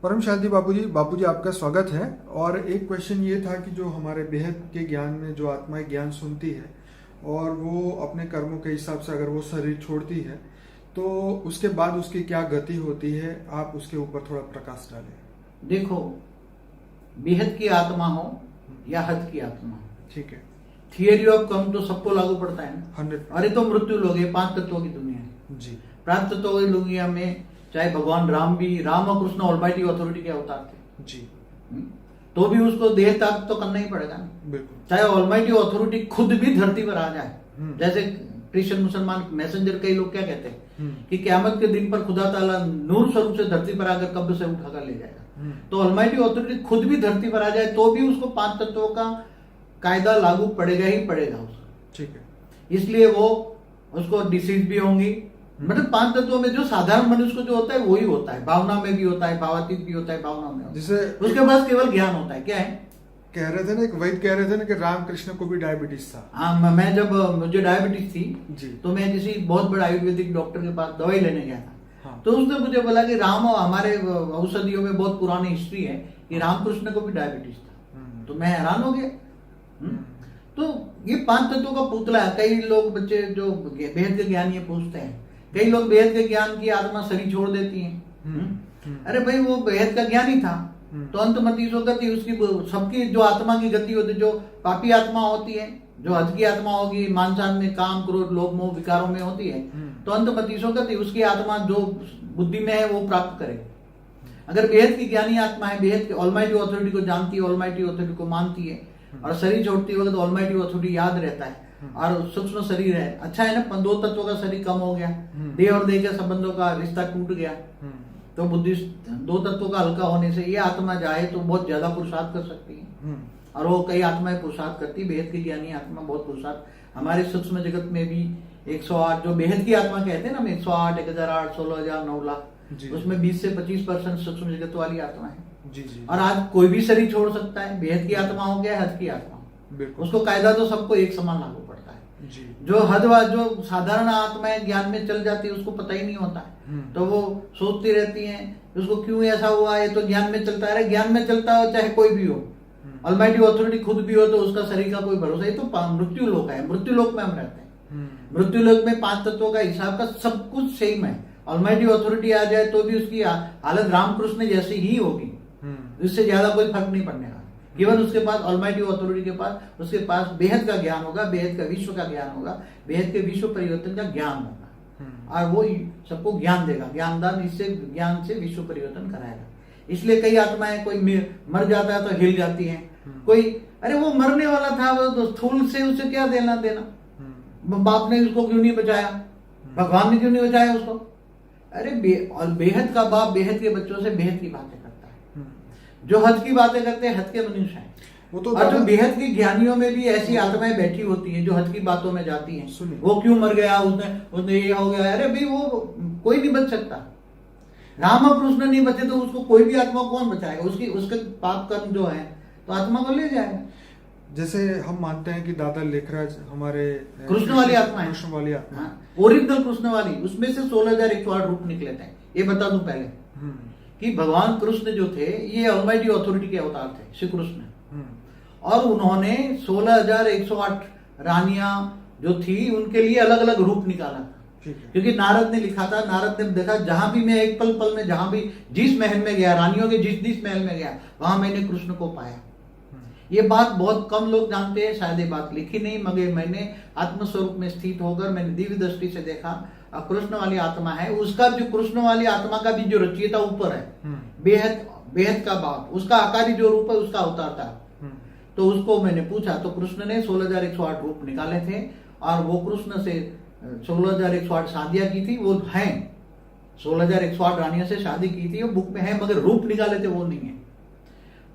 परम शांति बापूजी आपका स्वागत है। और एक क्वेश्चन ये था कि जो हमारे बेहद के ज्ञान में जो आत्माएं ज्ञान सुनती है और वो अपने कर्मों के हिसाब से अगर वो शरीर छोड़ती है तो उसके बाद उसकी क्या गति होती है, आप उसके ऊपर थोड़ा प्रकाश डालें। देखो, बेहद की आत्मा हो या हद की आत्मा हो, ठीक है, थियरी ऑफ कम तो सबको लागू पड़ता है ना। 100%। अरे तो मृत्यु लोग है, 5 तत्वों की दुनिया है। जी, प्राप्त तत्वों की दुनिया में चाहे भगवान राम और कृष्ण ऑलमाइटी अथॉरिटी के अवतार थे जी, तो भी उसको देह त्याग तो करना ही पड़ेगा ना। बिल्कुल। चाहे ऑलमाइटी अथॉरिटी खुद भी धरती पर आ जाए, जैसे क्रिश्चियन मुसलमान मैसेंजर कई लोग क्या कहते हैं कि क़यामत के दिन पर खुदा ताला नूर स्वरूप से धरती पर आकर कब्र से उठाकर ले जाएगा। तो ऑलमाइटी अथॉरिटी खुद भी धरती पर आ जाए तो भी उसको 5 तत्वों का कायदा लागू पड़ेगा ही पड़ेगा उसको। ठीक है, इसलिए वो उसको डिसीज भी होंगी। मतलब 5 तत्वों में जो साधारण मनुष्य को जो होता है वही होता है, भावना में भी होता है, भावातीत भी होता है, भावना में होता है। जिसे उसके पास केवल ज्ञान होता है। क्या है, कह रहे थे ना, एक वैद्य कह रहे थे ना कि रामकृष्ण को भी डायबिटीज था। हाँ, मैं जब मुझे डायबिटीज थी जी, तो मैं किसी बहुत बड़े आयुर्वेदिक डॉक्टर के पास दवाई लेने गया था। हाँ। तो उसने मुझे बोला कि राम और हमारे औषधियों में बहुत पुरानी हिस्ट्री है कि रामकृष्ण को भी डायबिटीज था। तो मैं हैरान हो गया। तो ये 5 तत्वों का पुतला है। कई लोग बच्चे जो बेहद के ज्ञान ये पूछते हैं, कई लोग बेहद के ज्ञान की आत्मा शरीर छोड़ देती है। अरे भाई, वो बेहद का ज्ञान ही था तो अंत मतीसो गति, उसकी सबकी जो आत्मा की गति होती है, जो पापी आत्मा होती है, जो हद की आत्मा होगी, मानसान में काम क्रोध लोभ मोह विकारों में होती है, तो अंत मतीसो गति, उसकी आत्मा जो बुद्धि में है वो प्राप्त करे। अगर बेहद की ज्ञानी आत्मा है, बेहद की ऑलमाइटी अथॉरिटी को जानती है, ऑलमाइटी अथॉरिटी को मानती है और शरीर छोड़ती वक्त ऑलमाइटी अथॉरिटी याद रहता है और सूक्ष्म शरीर है, अच्छा है ना, 2 तत्वों का शरीर कम हो गया, देह और देह के संबंधों का रिश्ता टूट गया, तो बुद्धि 2 तत्वों का हल्का होने से ये आत्मा जाए तो बहुत ज्यादा पुरुषार्थ कर सकती है। और वो कई आत्माएं पुरुषार्थ करती, बेहद की ज्ञानी आत्मा बहुत पुरुषार्थ। हमारे सूक्ष्म जगत में भी 108 जो बेहद की आत्मा कहते हैं ना, 108, 1008, 16,000, 9 लाख, उसमें 20 से 25% सूक्ष्म जगत वाली आत्मा है। जी जी। और आज कोई भी शरीर छोड़ सकता है, बेहद की आत्मा हो गया, हद की आत्मा, उसको कायदा तो सबको एक समान लागू पड़ता है। जी। जो जो साधारण आत्माएं ज्ञान में चल जाती है उसको पता ही नहीं होता है, तो वो सोचती रहती हैं उसको क्यों ऐसा हुआ, ये तो ज्ञान में चलता है। ज्ञान में चलता हो चाहे कोई भी हो, ऑलमाइटी अथॉरिटी खुद भी हो, तो उसका शरीर का कोई भरोसा, ये तो मृत्यु लोक है। मृत्यु लोक में हम रहते हैं। मृत्यु लोक में 5 तत्वों का हिसाब का सब कुछ सेम है। ऑलमाइटी अथॉरिटी आ जाए तो भी उसकी हालत रामकृष्ण जैसी ही होगी, इससे ज्यादा कोई फर्क नहीं पड़ने वाला। केवल उसके पास ऑलमाइटी अथॉरिटी के पास, उसके पास बेहद का ज्ञान होगा, बेहद का विश्व का ज्ञान होगा, बेहद के विश्व परिवर्तन का ज्ञान होगा और वो सबको ज्ञान देगा, ज्ञानदान। इससे ज्ञान से विश्व परिवर्तन कराएगा। इसलिए कई आत्माएं, कोई मर जाता है तो हिल जाती हैं, कोई अरे वो मरने वाला था, वो स्थूल से उसे क्या देना देना, बाप ने उसको क्यों नहीं बचाया, भगवान ने क्यों नहीं बचाया उसको। अरे बेहद का बाप बेहद के बच्चों से बेहद की बातें करता है। जो हद की बातें करते हैं हद के मनुष्य हैं। वो तो और जो बेहद की ज्ञानियों में भी ऐसी आत्माएं बैठी होती हैं जो हद की बातों में जाती हैं। वो क्यों मर गया, उसने ये हो गया, अरे भाई वो कोई नहीं बच सकता। राम और कृष्ण नहीं बचे तो उसको कोई भी आत्मा कौन बचाएगा। उसके पाप कर्म जो है तो आत्मा को ले जाएगा। जैसे हम मानते हैं कि दादा लेखराज हमारे कृष्ण वाली आत्मा है, कृष्ण वाली आत्मा, ओरिजिनल कृष्ण वाली, उसमें से 16,108 रूप निकले थे। ये बता दूं पहले कि भगवान कृष्ण जो थे ये ऑलमाइटी अथॉरिटी के अवतार थे, श्री कृष्ण, और उन्होंने 16,108 रानियां जो थी उनके लिए अलग अलग रूप निकाला था। क्योंकि नारद ने लिखा था, नारद ने देखा जहां भी मैं एक पल में जहां भी जिस महल में गया, रानियों के जिस महल में गया, वहां मैंने कृष्ण को पाया। ये बात बहुत कम लोग जानते हैं, शायद ये बात लिखी नहीं, मगर मैंने आत्मस्वरूप में स्थित होकर मैंने दिव्य दृष्टि से देखा। कृष्ण वाली आत्मा है, उसका जो कृष्ण वाली आत्मा का भी जो रचयिता ऊपर है, बेहद का बाप, उसका आकारी जो रूप है उसका अवतार था। तो उसको मैंने पूछा तो कृष्ण ने 16,108 रूप निकाले थे और वो कृष्ण से 16,108 शादियां की थी, वो है 16,108 रानियों से शादी की थी, वो बुक में है, मगर रूप निकाले थे वो नहीं है।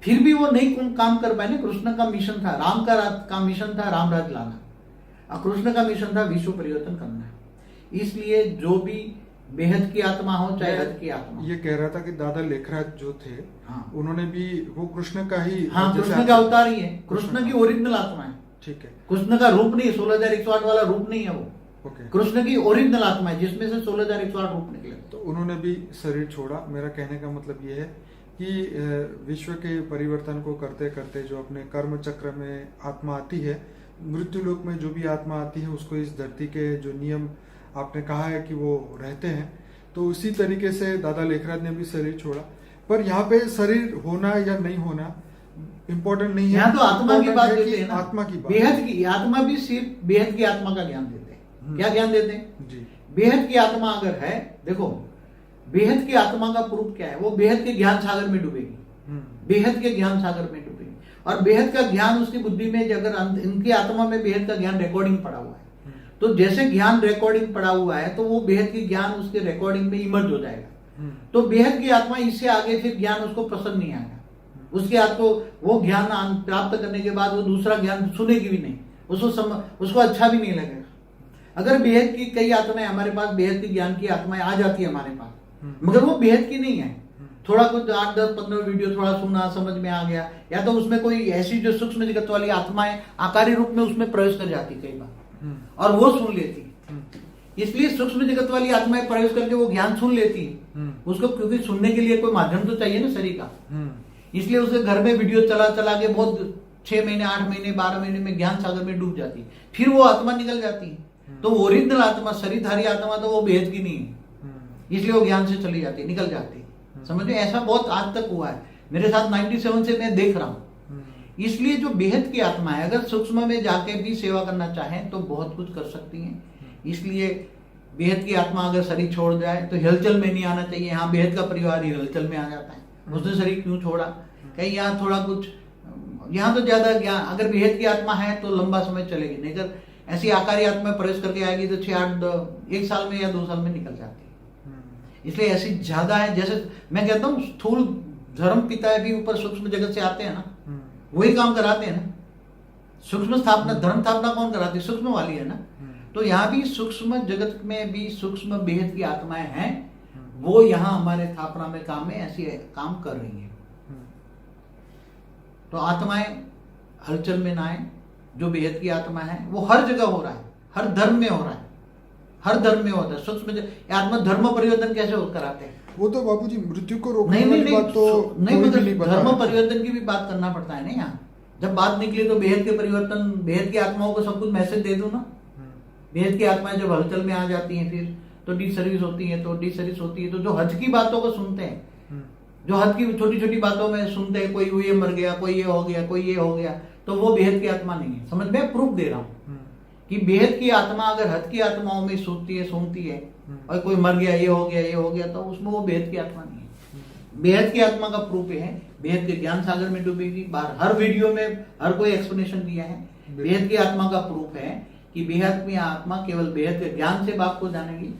फिर भी वो नहीं काम कर पाए। कृष्ण का मिशन था, राम का मिशन था राम राज्य लाना, और कृष्ण का मिशन था विश्व परिवर्तन करना। इसलिए जो भी बेहद की आत्मा हो चाहे हद की आत्मा, ये कह रहा था कि दादा लेखराज जो थे, उन्होंने भी वो कृष्ण का ही, कृष्ण का अवतार ही है, कृष्ण की ओरिजिनल आत्मा है। ठीक है, कृष्ण का रूप नहीं, 16,108 वाला रूप नहीं है वो, कृष्ण की ओरिजिनल आत्मा है जिसमें से 16,108 रूप निकले। तो उन्होंने भी शरीर छोड़ा। मेरा कहने का मतलब ये है कि विश्व के परिवर्तन को करते करते जो अपने कर्म चक्र में आत्मा आती है, मृत्यु लोक में जो भी आत्मा आती है उसको इस धरती के जो नियम आपने कहा है कि वो रहते हैं, तो उसी तरीके से दादा लेखराज ने भी शरीर छोड़ा। पर यहाँ पे शरीर होना या नहीं होना इम्पोर्टेंट नहीं है, यहाँ तो आत्मा की बात देते हैं ना, आत्मा की बात, बेहद की आत्मा भी सिर्फ बेहद की आत्मा का ज्ञान देते हैं। क्या ज्ञान देते हैं जी। बेहद की आत्मा अगर है, देखो बेहद की आत्मा का प्रूफ क्या है, वो बेहद के ज्ञान सागर में डूबेगी, बेहद के ज्ञान सागर में डूबेगी। और बेहद का ज्ञान उसकी बुद्धि में, अगर इनकी आत्मा में बेहद का ज्ञान रिकॉर्डिंग पड़ा हुआ है, तो जैसे ज्ञान रिकॉर्डिंग पड़ा हुआ है तो वो बेहद की ज्ञान उसके रिकॉर्डिंग में इमर्ज हो जाएगा। तो बेहद की आत्मा इससे आगे फिर ज्ञान उसको पसंद नहीं आएगा, उसके हाथ को वो ज्ञान प्राप्त करने के बाद वो दूसरा ज्ञान सुनेगी भी नहीं, उसको अच्छा भी नहीं लगेगा। अगर बेहद की कई आत्माएं हमारे पास, बेहद की ज्ञान की आत्माएं आ जाती है हमारे पास, मगर वो बेहद की नहीं है, थोड़ा कुछ 8, 10, 15 वीडियो थोड़ा सुना, समझ में आ गया, या तो उसमें कोई ऐसी जो सूक्ष्म जगत वाली आत्माएं आकारी रूप में उसमें प्रवेश कर जाती कई बार, और वो सुन लेती। इसलिए सूक्ष्म जगत वाली आत्माएं प्रवेश करके वो ज्ञान सुन लेती है उसको, क्योंकि सुनने के लिए कोई माध्यम तो चाहिए ना शरीर का। इसलिए उसे घर में वीडियो चला चला के बहुत 6 महीने, 8 महीने, 12 महीने में ज्ञान सागर में डूब जाती है, फिर वो आत्मा निकल जाती है। तो ओरिजिनल आत्मा, शरीरधारी आत्मा तो वो बेहद की नहीं है, इसलिए वो ज्ञान से चली जाती, निकल जाती। समझ में, ऐसा बहुत आज तक हुआ है मेरे साथ, 97 से मैं देख रहा हूं। इसलिए जो बेहद की आत्मा है, अगर सूक्ष्म में जाके भी सेवा करना चाहें तो बहुत कुछ कर सकती हैं। इसलिए बेहद की आत्मा अगर शरीर छोड़ जाए तो हलचल में नहीं आना चाहिए। यहाँ बेहद का परिवार ही हलचल में आ जाता है, उसने शरीर क्यों छोड़ा, कहीं यहाँ थोड़ा कुछ, यहाँ तो ज्यादा ज्ञान, अगर बेहद की आत्मा है तो लंबा समय चलेगी, नहीं अगर ऐसी आकारी आत्मा प्रवेश करके आएगी तो 1 साल में या 2 साल में निकल जाती है। इसलिए ऐसी ज्यादा है, जैसे मैं कहता हूँ स्थूल धर्म पिता भी ऊपर सूक्ष्म जगत से आते हैं ना, वही काम कराते हैं ना। सूक्ष्म स्थापना, धर्म स्थापना कौन कराती है, सूक्ष्म वाली है ना। तो यहाँ भी सूक्ष्म जगत में भी सूक्ष्म बेहद की आत्माएं हैं, वो यहाँ हमारे स्थापना में काम में ऐसी काम कर रही है। तो आत्माएं हलचल में ना आए, जो बेहद की आत्मा है वो हर जगह हो रहा है, हर धर्म में हो रहा है, हर धर्म में होता है। सूक्ष्म आत्मा धर्म परिवर्तन कैसे कराते हैं, वो तो बाबूजी मृत्यु को रोकने नहीं, वाली बात तो नहीं, कोई भी मतलब नहीं बता धर्म रहा। परिवर्तन की भी बात करना पड़ता है ना। यहाँ जब बात निकली तो बेहद के परिवर्तन, बेहद की आत्माओं को सब कुछ मैसेज दे दो ना। बेहद की आत्माएं जब हलचल में आ जाती हैं फिर तो डी सर्विस होती है, तो डी सर्विस होती है, तो जो हज की बातों को सुनते हैं, जो हद की छोटी छोटी बातों में सुनते हैं, कोई ये मर गया, कोई ये हो गया, कोई ये हो गया, तो वो बेहद की आत्मा नहीं है। समझ में, प्रूफ दे रहा हूँ कि बेहद की आत्मा अगर हद की आत्माओं में सुनती है और कोई मर गया, ये हो गया, ये हो गया, तो उसमें वो बेहद की आत्मा नहीं है। बेहद की आत्मा का प्रूफ है, बेहद के ज्ञान सागर में डूबेगी। बाहर हर वीडियो में हर कोई एक्सप्लेनेशन दिया है। बेहद की आत्मा का प्रूफ है कि बेहद की आत्मा केवल बेहद के ज्ञान से बाप को जानेगी,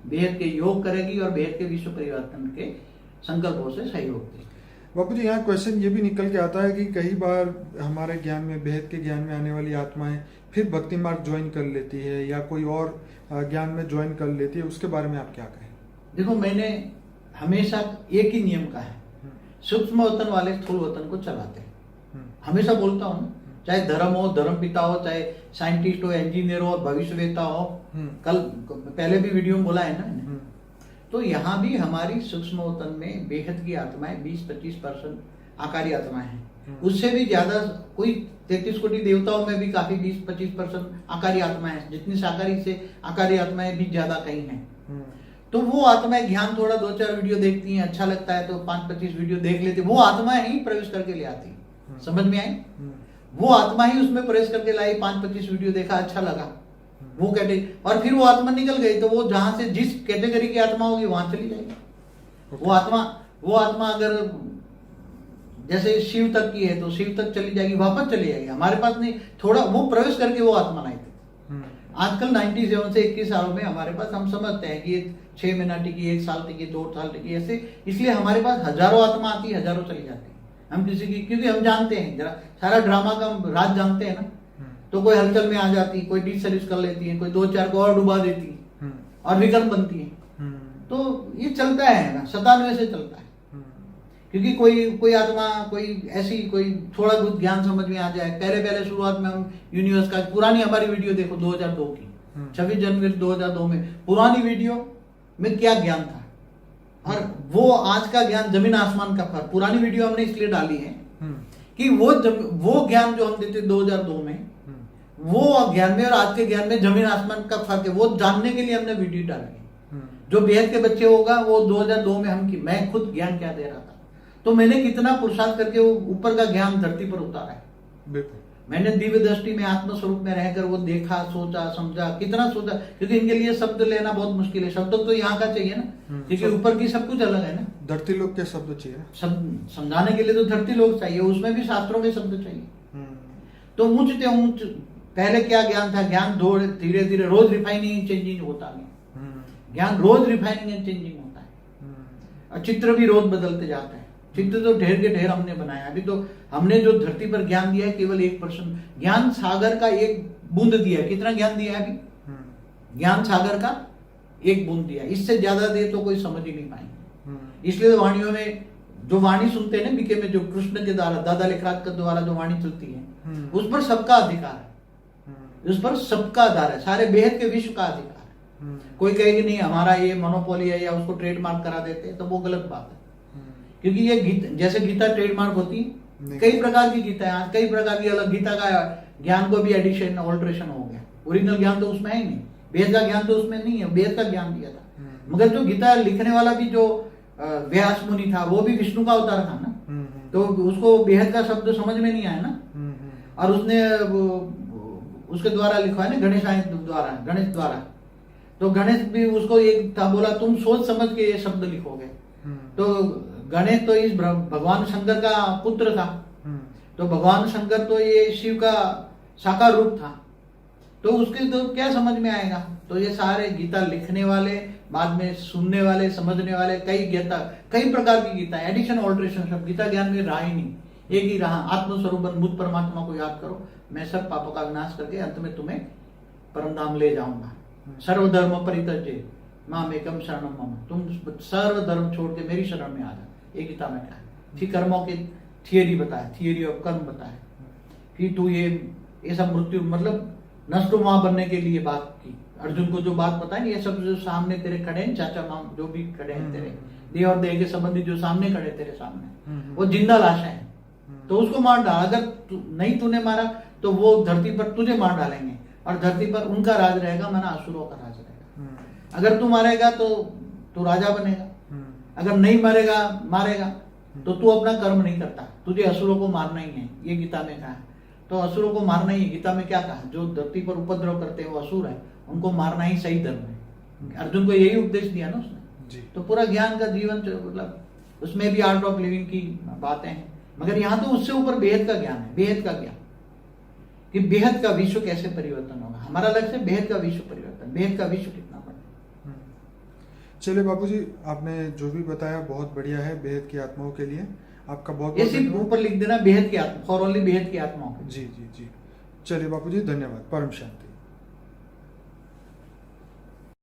बेहद के योग करेगी और बेहद के विश्व परिवर्तन के संकल्पों से सहयोग देगी। बापू जी, यहाँ क्वेश्चन ये भी निकल के आता है कि कई बार हमारे ज्ञान में, बेहद के ज्ञान में आने वाली आत्माएं फिर भक्ति मार्ग ज्वाइन कर लेती है या कोई और ज्ञान में ज्वाइन कर लेती है, उसके बारे में आप क्या कहें? देखो, मैंने हमेशा एक ही नियम का है, सूक्ष्म वतन वाले स्थूल वतन को चलाते हैं। हमेशा बोलता हूँ ना, चाहे धर्म हो, धर्म पिता हो, चाहे साइंटिस्ट हो, इंजीनियर हो, भविष्यवेता हो, कल पहले भी वीडियो में बोला है ना। तो यहाँ भी हमारी सूक्ष्म वतन में बेहद की आत्माएं 20-25% आकारी आत्माएं हैं। उससे भी ज्यादा कोई 33 कोटि देवताओं में भी काफी 20-25% आकारी आत्माएं हैं, जितनी साकारी से आकारी आत्माएं भी ज्यादा कहीं हैं। तो वो आत्माएं ज्ञान थोड़ा 2-4 वीडियो देखती हैं, अच्छा लगता है तो 5-25 वीडियो देख लेती, वो आत्माएं ही प्रवेश करके ले आती। समझ में आई? वो आत्मा ही उसमें प्रवेश करके लाई, 5-25 वीडियो देखा, अच्छा लगा, वो कैटेगरी, और फिर वो आत्मा निकल गई तो वो जहां से जिस कैटेगरी की आत्मा होगी वहां चली जाएगी। वो आत्मा अगर जैसे शिव तक की है तो शिव तक चली जाएगी, वापस चली जाएगी। हमारे पास नहीं, थोड़ा वो प्रवेश करके वो आत्मा नहीं थी। आजकल 97 से 21 सालों में हमारे पास, हम समझते हैं कि 6 महीना टिकी, 1 साल टिकी, 2 साल टिकी, ऐसे। इसलिए हमारे पास हजारों आत्मा आती है, हजारों चली जाती है। हम किसी की, क्योंकि हम जानते हैं, जरा सारा ड्रामा का राज जानते हैं ना। तो कोई हलचल में आ जाती, कोई डी सर्विस कर लेती है, कोई 2-4 को और डुबा देती है और विकल्प बनती है। तो ये चलता है ना, 97 से चलता है। क्योंकि कोई आत्मा, कोई ऐसी, कोई थोड़ा बहुत ज्ञान समझ में आ जाए। पहले शुरुआत में हम यूनिवर्स का, पुरानी हमारी वीडियो देखो 2002 की, 26 जनवरी 2002 में पुरानी वीडियो में क्या ज्ञान था, और वो आज का ज्ञान जमीन आसमान का फर्क। पुरानी वीडियो हमने इसलिए डाली है कि वो ज्ञान जो हम देते 2002 में, वो ज्ञान में और आज के ज्ञान में जमीन आसमान का फर्क है। वो जानने के लिए हमने वीडियो डाली है। जो बेहद के बच्चे होगा वो 2002 में मैं खुद ज्ञान क्या दे रहा था, तो मैंने कितना पुरुषार्थ करके वो ऊपर का ज्ञान धरती पर उतारा है। बिल्कुल। मैंने दिव्य दृष्टि में आत्म स्वरूप में रहकर वो देखा, सोचा, समझा, कितना सोचा, क्योंकि इनके लिए शब्द लेना बहुत मुश्किल है। शब्द तो यहाँ का चाहिए ना, क्योंकि ऊपर की सब कुछ अलग है ना। धरती लोग के शब्द चाहिए, समझाने के लिए तो धरती लोग चाहिए, उसमें भी शास्त्रों के शब्द चाहिए। तो ऊंच ते ऊंच पहले क्या ज्ञान था, ज्ञान धीरे धीरे रोज रिफाइनिंग चेंजिंग होता है। ज्ञान रोज रिफाइनिंग एंड चेंजिंग होता है, और चित्र भी रोज बदलते जाते हैं। चित्र तो ढेर के ढेर हमने बनाया। अभी तो हमने जो धरती पर ज्ञान दिया है केवल 1%। ज्ञान सागर का एक बूंद दिया है। कितना ज्ञान दिया है अभी? ज्ञान सागर का एक बूंद दिया। इससे ज्यादा दे तो कोई समझ ही नहीं पाएंगे। इसलिए तो वाणियों में जो वाणी सुनते हैं ना, बीके में जो कृष्ण के द्वारा, दादा लेखराज के द्वारा जो वाणी चलती है, उस पर सबका अधिकार है, उस पर सबका आधार है, सारे बेहद के विश्व का अधिकार है। कोई कहेगी नहीं हमारा ये मोनोपोली है या उसको ट्रेडमार्क करा देते हैं, तो वो गलत बात है। क्योंकि ये जैसे गीता ट्रेडमार्क होती है, कई प्रकार की गीता है, आज कई प्रकार की अलग गीता का ज्ञान को भी एडिशन ऑल्ट्रेशन हो गया। ओरिजिनल ज्ञान तो उसमें है ही नहीं, वेद का ज्ञान तो उसमें नहीं है, वेद का ज्ञान दिया था। मगर जो गीता लिखने वाला भी जो व्यास मुनि था, वो भी विष्णु का अवतार था ना, तो उसको बेहद का शब्द समझ में नहीं आया ना, और उसने उसके द्वारा लिखा है ना, गणेश द्वारा। तो गणेश भी उसको एक था, बोला तुम सोच समझ के ये शब्द लिखोगे। तो गणेश तो इस भगवान शंकर का पुत्र था, तो भगवान शंकर तो ये शिव का साकार रूप था, तो उसके तो क्या समझ में आएगा। तो ये सारे गीता लिखने वाले, बाद में सुनने वाले, समझने वाले, कई प्रकार की गीता, एडिशन ऑल्ट्रेशन सब गीता ज्ञान में रहा ही नहीं। एक ही रहा, आत्मस्वरूप बुद्ध परमात्मा को याद करो, मैं सब पापों का विनाश करके अंत में तुम्हें परम धाम ले जाऊंगा। सर्वधर्म परित्यज्य माम एकम शरणम मम, तुम सर्व धर्म छोड़ के मेरी शरण में आ जा। ये गीता में क्या है। फिर कर्मों की थियरी बताया, थियरी ऑफ कर्म बताया। फिर तू ये सब मृत्यु मतलब नष्टुमा बनने के लिए बात की। अर्जुन को जो बात बताई, ये सब जो सामने तेरे खड़े हैं, चाचा माम जो भी खड़े हैं तेरे देह और देह के संबंधी जो सामने खड़े तेरे सामने, वो जिंदा लाशें हैं, तो उसको मार डाल। अगर तूने मारा तो वो धरती पर तुझे मार डालेंगे, और धरती पर उनका राज रहेगा, माना असुरों का राज रहेगा। अगर तू मारेगा तो तू राजा बनेगा, अगर नहीं मारेगा तो तू अपना कर्म नहीं करता, तुझे असुरों को मारना ही है। ये गीता में कहा है, तो असुरों को मारना ही। गीता में क्या कहा, जो धरती पर उपद्रव करते हैं वो असुर है, उनको मारना ही सही धर्म है। अर्जुन को यही उपदेश दिया ना उसने। तो पूरा ज्ञान का जीवन मतलब उसमें भी आर्ट ऑफ लिविंग की बातें हैं, मगर यहाँ तो उससे ऊपर बेहद का ज्ञान है। बेहद का ज्ञान कि बेहद का विश्व कैसे परिवर्तन होगा। हमारा लक्ष्य बेहद का विश्व परिवर्तन, बेहद का विश्व कितना बड़ा। चलिए बापूजी, आपने जो भी बताया बहुत बढ़िया है बेहद की आत्माओं के लिए। आपका बहुत ये सिर्फ ऊपर लिख देना बेहद की आत्मा, फॉर ओनली बेहद की आत्माओं। जी जी जी। चलिए बापूजी, धन्यवाद। परम शांति।